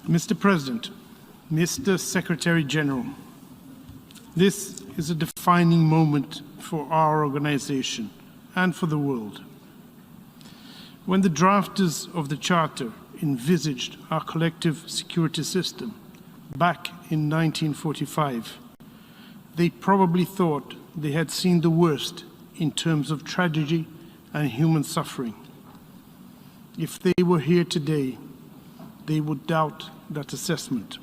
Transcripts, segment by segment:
Mr. President, Mr. Secretary General, this is a defining moment for our organization and for the world. When the drafters of the Charter envisaged our collective security system back in 1945, they probably thought they had seen the worst in terms of tragedy and human suffering. If they were here today, they would doubt that assessment.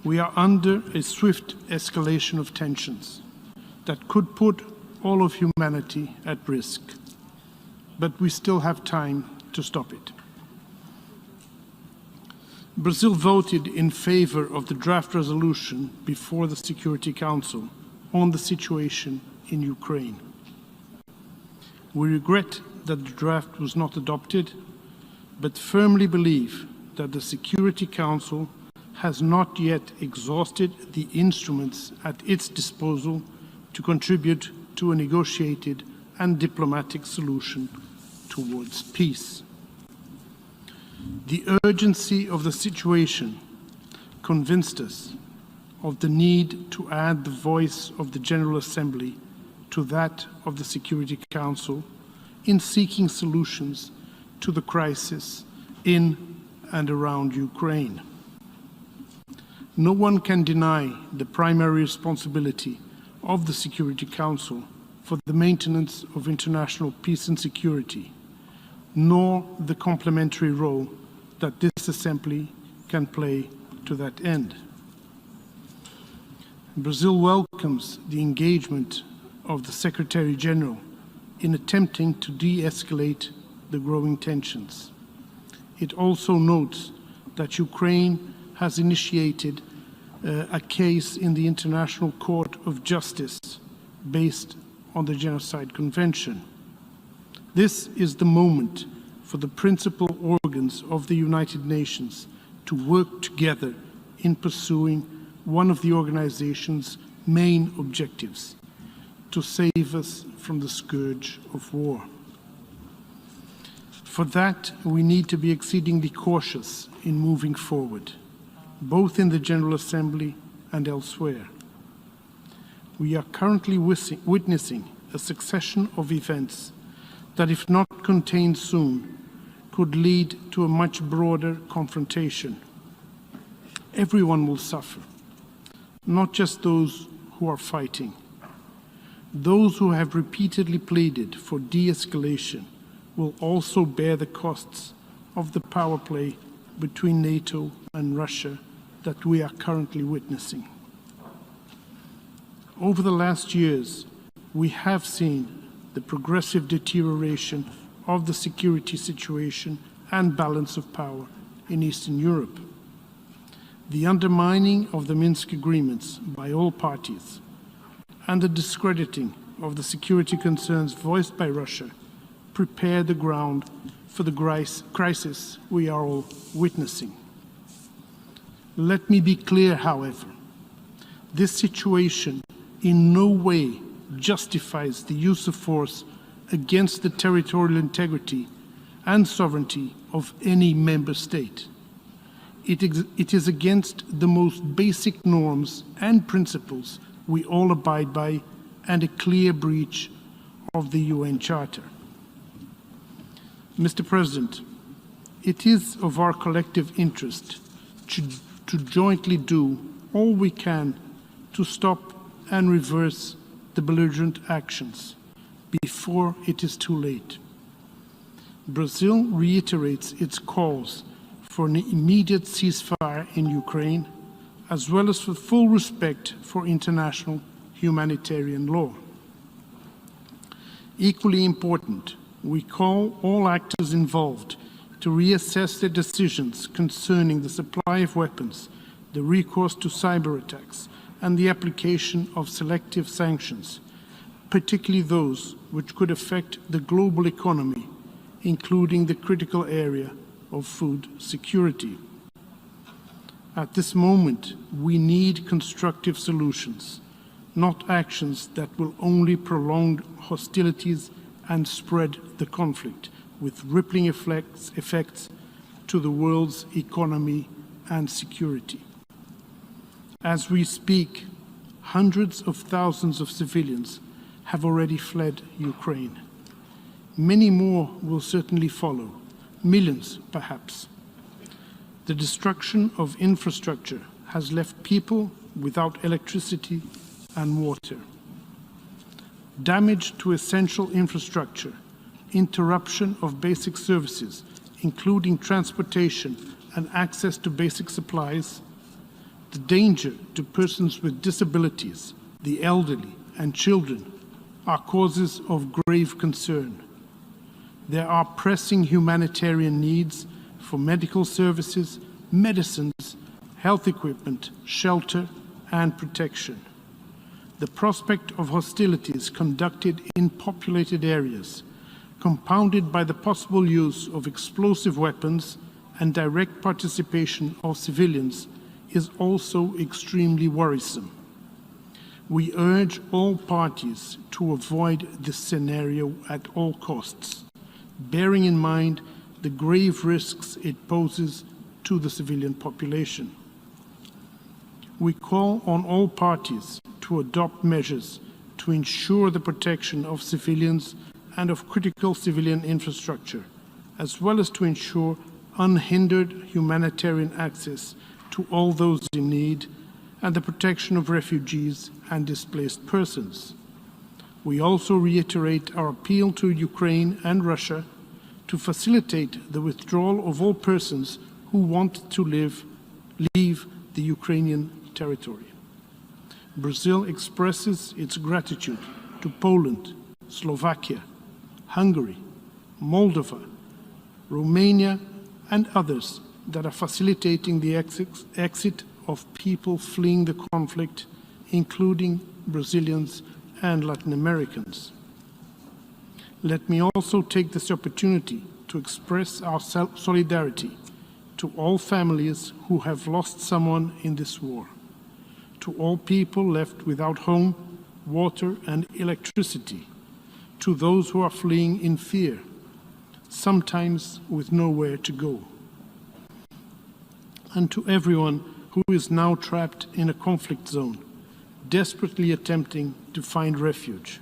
We are under a swift escalation of tensions that could put all of humanity at risk, but we still have time to stop it. Brazil voted in favor of the draft resolution before the Security Council on the situation in Ukraine. We regret that the draft was not adopted, but firmly believe that the Security Council has not yet exhausted the instruments at its disposal to contribute to a negotiated and diplomatic solution towards peace. The urgency of the situation convinced us of the need to add the voice of the General Assembly to that of the Security Council in seeking solutions to the crisis in and around Ukraine. No one can deny the primary responsibility of the Security Council for the maintenance of international peace and security, nor the complementary role that this Assembly can play to that end. Brazil welcomes the engagement of the Secretary General in attempting to de-escalate the growing tensions. It also notes that Ukraine has initiated a case in the International Court of Justice based on the Genocide Convention. This is the moment for the principal organs of the United Nations to work together in pursuing one of the organization's main objectives, to save us from the scourge of war. For that, we need to be exceedingly cautious in moving forward, both in the General Assembly and elsewhere. We are currently witnessing a succession of events that, if not contained soon, could lead to a much broader confrontation. Everyone will suffer, not just those who are fighting. Those who have repeatedly pleaded for de-escalation will also bear the costs of the power play between NATO and Russia that we are currently witnessing. Over the last years, we have seen the progressive deterioration of the security situation and balance of power in Eastern Europe. The undermining of the Minsk agreements by all parties and the discrediting of the security concerns voiced by Russia prepare the ground for the crisis we are all witnessing. Let me be clear, however, this situation in no way justifies the use of force against the territorial integrity and sovereignty of any member state. It is against the most basic norms and principles we all abide by, and a clear breach of the UN Charter. Mr. President, it is of our collective interest to jointly do all we can to stop and reverse the belligerent actions before it is too late. Brazil reiterates its calls for an immediate ceasefire in Ukraine, as well as for full respect for international humanitarian law. Equally important, we call all actors involved to reassess their decisions concerning the supply of weapons, the recourse to cyber attacks, and the application of selective sanctions, particularly those which could affect the global economy, including the critical area of food security. At this moment, we need constructive solutions, not actions that will only prolong hostilities and spread the conflict with rippling effects to the world's economy and security. As we speak, hundreds of thousands of civilians have already fled Ukraine. Many more will certainly follow, millions perhaps. The destruction of infrastructure has left people without electricity and water. Damage to essential infrastructure, interruption of basic services, including transportation and access to basic supplies, the danger to persons with disabilities, the elderly, and children are causes of grave concern. There are pressing humanitarian needs for medical services, medicines, health equipment, shelter, and protection. The prospect of hostilities conducted in populated areas, compounded by the possible use of explosive weapons and direct participation of civilians, is also extremely worrisome. We urge all parties to avoid this scenario at all costs, bearing in mind the grave risks it poses to the civilian population. We call on all parties to adopt measures to ensure the protection of civilians and of critical civilian infrastructure, as well as to ensure unhindered humanitarian access to all those in need and the protection of refugees and displaced persons. We also reiterate our appeal to Ukraine and Russia to facilitate the withdrawal of all persons who want to leave the Ukrainian territory. Brazil expresses its gratitude to Poland, Slovakia, Hungary, Moldova, Romania, and others that are facilitating the exit of people fleeing the conflict, including Brazilians and Latin Americans. Let me also take this opportunity to express our solidarity to all families who have lost someone in this war, to all people left without home, water, and electricity, to those who are fleeing in fear, sometimes with nowhere to go, and to everyone who is now trapped in a conflict zone, desperately attempting to find refuge.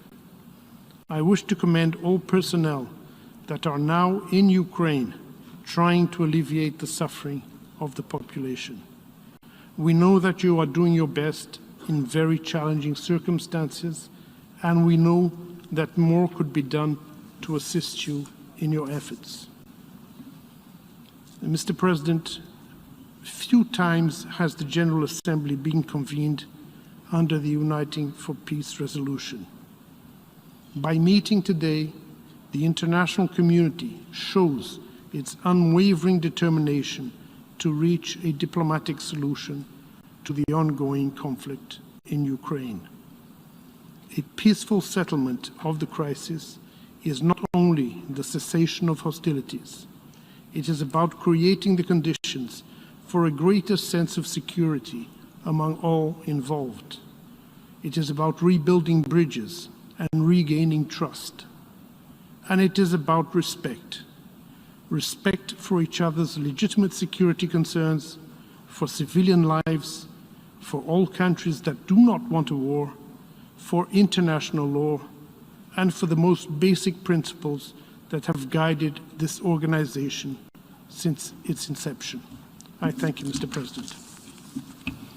I wish to commend all personnel that are now in Ukraine trying to alleviate the suffering of the population. We know that you are doing your best in very challenging circumstances, and we know that more could be done to assist you in your efforts. Mr. President, few times has the General Assembly been convened under the Uniting for Peace resolution. By meeting today, the international community shows its unwavering determination to reach a diplomatic solution to the ongoing conflict in Ukraine. A peaceful settlement of the crisis is not only the cessation of hostilities, it is about creating the conditions for a greater sense of security among all involved. It is about rebuilding bridges and regaining trust. And it is about respect. Respect for each other's legitimate security concerns, for civilian lives, for all countries that do not want a war, for international law, and for the most basic principles that have guided this organization since its inception. I thank you, Mr. President.